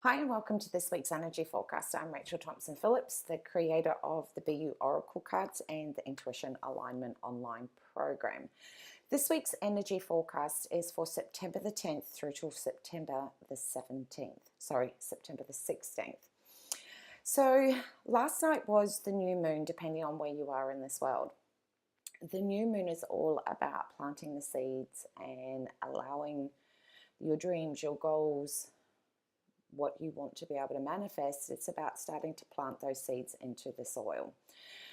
Hi and welcome to this week's energy forecast. I'm Rachael Phillips, the creator of the BU Oracle cards and the Intuition Alignment online program. This week's energy forecast is for September the 10th through till September the 16th. So last night was the new moon, depending on where you are in this world. The new moon is all about planting the seeds and allowing your dreams, your goals, what you want to be able to manifest. It's about starting to plant those seeds into the soil.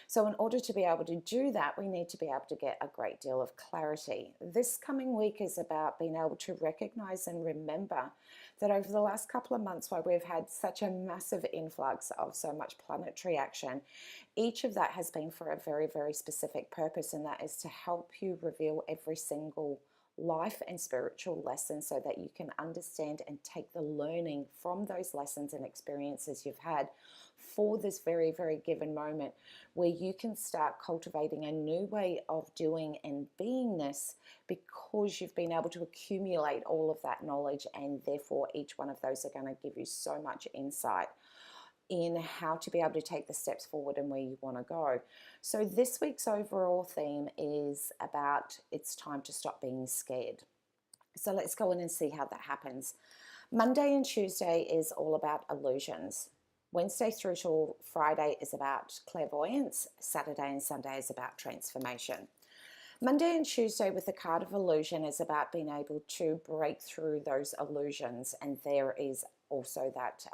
So in order to be able to do that, we need to be able to get a great deal of clarity. This coming week is about being able to recognize and remember that over the last couple of months, while we've had such a massive influx of so much planetary action, each of that has been for a very, very specific purpose, and that is to help you reveal every single life and spiritual lessons so that you can understand and take the learning from those lessons and experiences you've had for this very, very given moment, where you can start cultivating a new way of doing and beingness because you've been able to accumulate all of that knowledge, and therefore each one of those are going to give you so much insight in how to be able to take the steps forward and where you want to go. So this week's overall theme is about it's time to stop being scared. So let's go in and see how that happens. Monday and Tuesday is all about illusions. Wednesday through till Friday is about clairvoyance. Saturday and Sunday is about transformation. Monday and Tuesday with the card of illusion is about being able to break through those illusions, and there is also that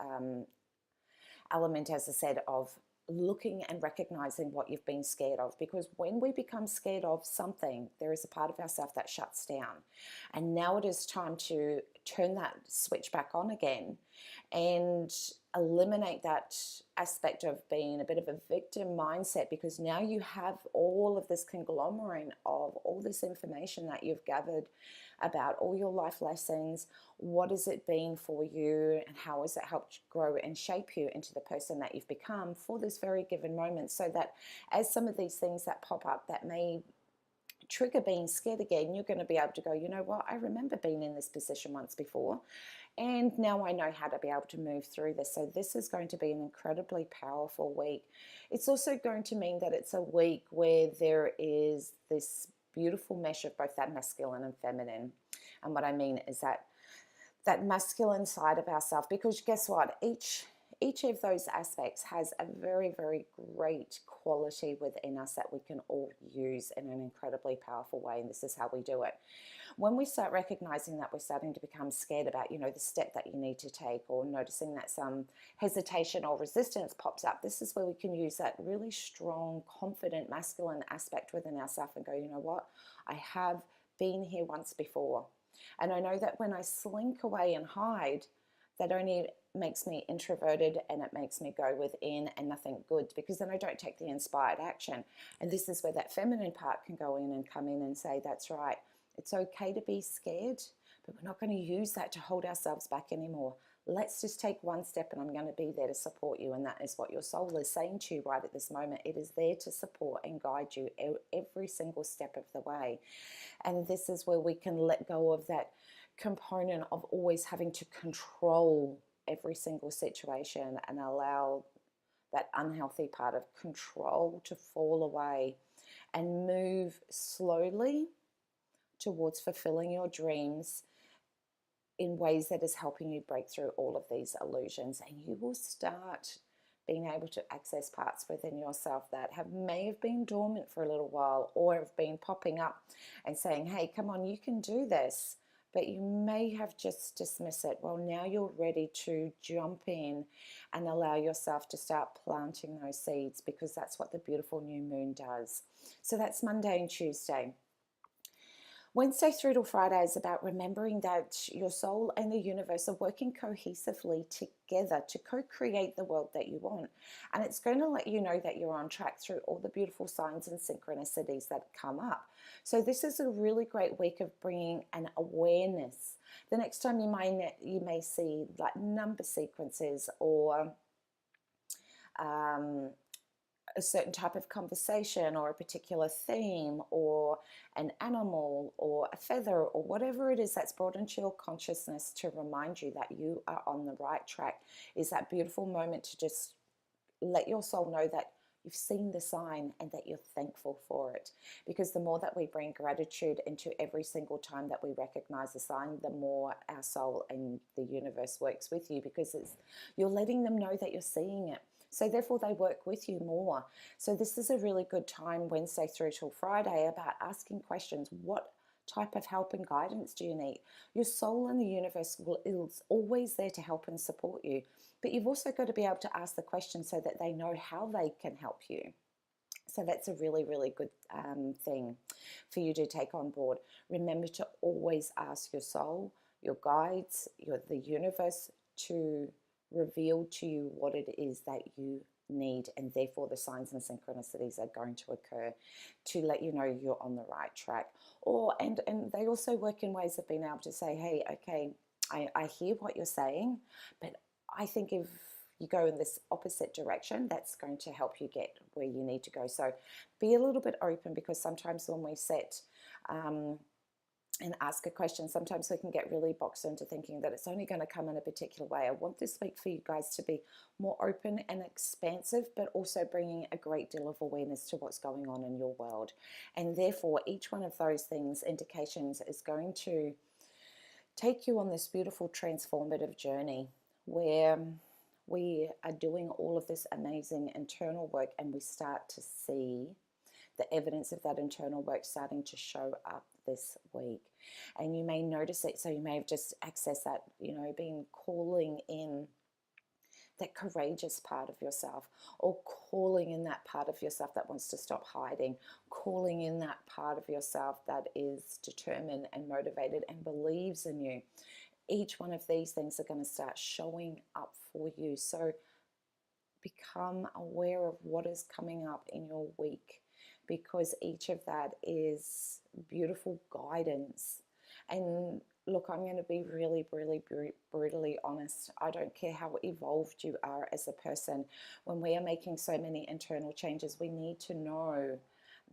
element, as I said, of looking and recognizing what you've been scared of, because when we become scared of something, there is a part of ourselves that shuts down, and now it is time to turn that switch back on again and eliminate that aspect of being a bit of a victim mindset, because now you have all of this conglomerate of all this information that you've gathered about all your life lessons. What has it been for you, and how has it helped grow and shape you into the person that you've become for this very given moment, so that as some of these things that pop up that may trigger being scared again, you're going to be able to go, you know what, I remember being in this position once before, and now I know how to be able to move through this. So this is going to be an incredibly powerful week. It's also going to mean that it's a week where there is this beautiful mesh of both that masculine and feminine. And what I mean is that masculine side of ourselves, because guess what, each of those aspects has a very, very great quality within us that we can all use in an incredibly powerful way, and this is how we do it. When we start recognizing that we're starting to become scared about, the step that you need to take, or noticing that some hesitation or resistance pops up, this is where we can use that really strong, confident, masculine aspect within ourselves and go, you know what, I have been here once before. And I know that when I slink away and hide, that only makes me introverted, and it makes me go within and nothing good, because then I don't take the inspired action. And this is where that feminine part can go in and come in and say, that's right, it's okay to be scared, but we're not going to use that to hold ourselves back anymore. Let's just take one step, and I'm going to be there to support you. And that is what your soul is saying to you right at this moment. It is there to support and guide you every single step of the way. And this is where we can let go of that component of always having to control every single situation, and allow that unhealthy part of control to fall away, and move slowly towards fulfilling your dreams in ways that is helping you break through all of these illusions. And you will start being able to access parts within yourself that may have been dormant for a little while, or have been popping up and saying, hey, come on, you can do this. But you may have just dismissed it. Well, now you're ready to jump in and allow yourself to start planting those seeds, because that's what the beautiful new moon does. So that's Monday and Tuesday. Wednesday through to Friday is about remembering that your soul and the universe are working cohesively together to co-create the world that you want. And it's going to let you know that you're on track through all the beautiful signs and synchronicities that come up. So this is a really great week of bringing an awareness. The next time you may see like number sequences, or a certain type of conversation or a particular theme or an animal or a feather or whatever it is that's brought into your consciousness to remind you that you are on the right track, is that beautiful moment to just let your soul know that you've seen the sign and that you're thankful for it. Because the more that we bring gratitude into every single time that we recognize a sign, the more our soul and the universe works with you, because you're letting them know that you're seeing it. So therefore they work with you more. So this is a really good time, Wednesday through till Friday, about asking questions. What type of help and guidance do you need? Your soul and the universe is always there to help and support you. But you've also got to be able to ask the question so that they know how they can help you. So that's a really, really good thing for you to take on board. Remember to always ask your soul, your guides, the universe to reveal to you what it is that you need, and therefore the signs and synchronicities are going to occur to let you know you're on the right track. And they also work in ways of being able to say, hey, okay, I hear what you're saying, but I think if you go in this opposite direction, that's going to help you get where you need to go. So be a little bit open, because sometimes when we set and ask a question, sometimes we can get really boxed into thinking that it's only going to come in a particular way. I want this week for you guys to be more open and expansive, but also bringing a great deal of awareness to what's going on in your world. And therefore, each one of those things, indications, is going to take you on this beautiful transformative journey where we are doing all of this amazing internal work, and we start to see the evidence of that internal work starting to show up this week. And you may notice it, so you may have just accessed that, been calling in that courageous part of yourself, or calling in that part of yourself that wants to stop hiding, calling in that part of yourself that is determined and motivated and believes in you. Each one of these things are going to start showing up for you. So become aware of what is coming up in your week, because each of that is beautiful guidance. And look, I'm going to be really, really brutally honest. I don't care how evolved you are as a person. When we are making so many internal changes, we need to know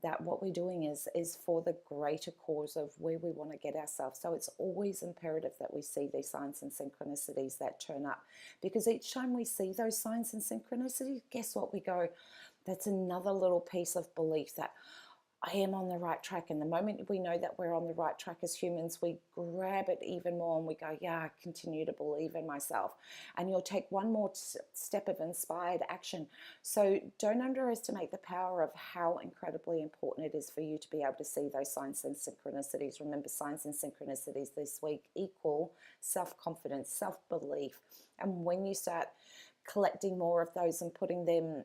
that what we're doing is for the greater cause of where we want to get ourselves. So it's always imperative that we see these signs and synchronicities that turn up, because each time we see those signs and synchronicities, guess what? We go, that's another little piece of belief that I am on the right track. And the moment we know that we're on the right track as humans, we grab it even more and we go, yeah, I continue to believe in myself. And you'll take one more step of inspired action. So don't underestimate the power of how incredibly important it is for you to be able to see those signs and synchronicities. Remember, signs and synchronicities this week equal self-confidence, self-belief. And when you start collecting more of those and putting them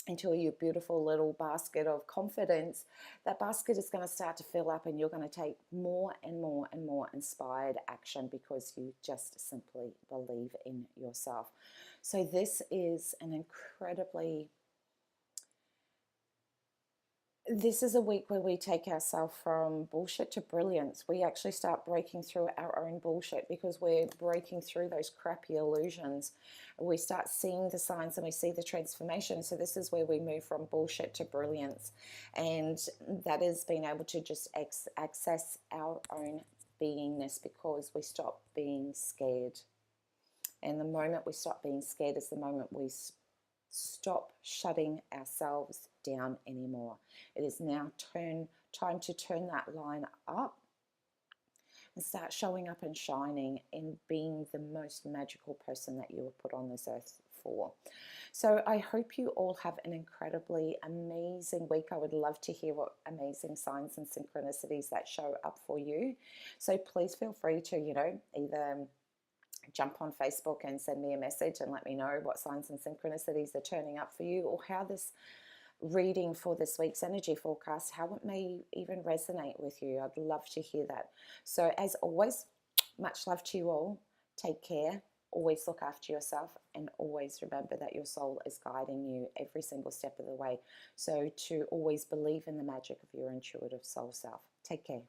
into your beautiful little basket of confidence, that basket is going to start to fill up, and you're going to take more and more and more inspired action, because you just simply believe in yourself. So this is this is a week where we take ourselves from bullshit to brilliance. We actually start breaking through our own bullshit, because we're breaking through those crappy illusions. We start seeing the signs and we see the transformation. So this is where we move from bullshit to brilliance. And that is being able to just access our own beingness, because we stop being scared. And the moment we stop being scared is the moment we stop shutting ourselves down anymore. It is now time to turn that line up and start showing up and shining and being the most magical person that you were put on this earth for. So I hope you all have an incredibly amazing week. I would love to hear what amazing signs and synchronicities that show up for you. So please feel free to, either jump on Facebook and send me a message and let me know what signs and synchronicities are turning up for you, or how this reading for this week's energy forecast, how it may even resonate with you. I'd love to hear that. So as always, much love to you all. Take care. Always look after yourself, and always remember that your soul is guiding you every single step of the way. So to always believe in the magic of your intuitive soul self. Take care.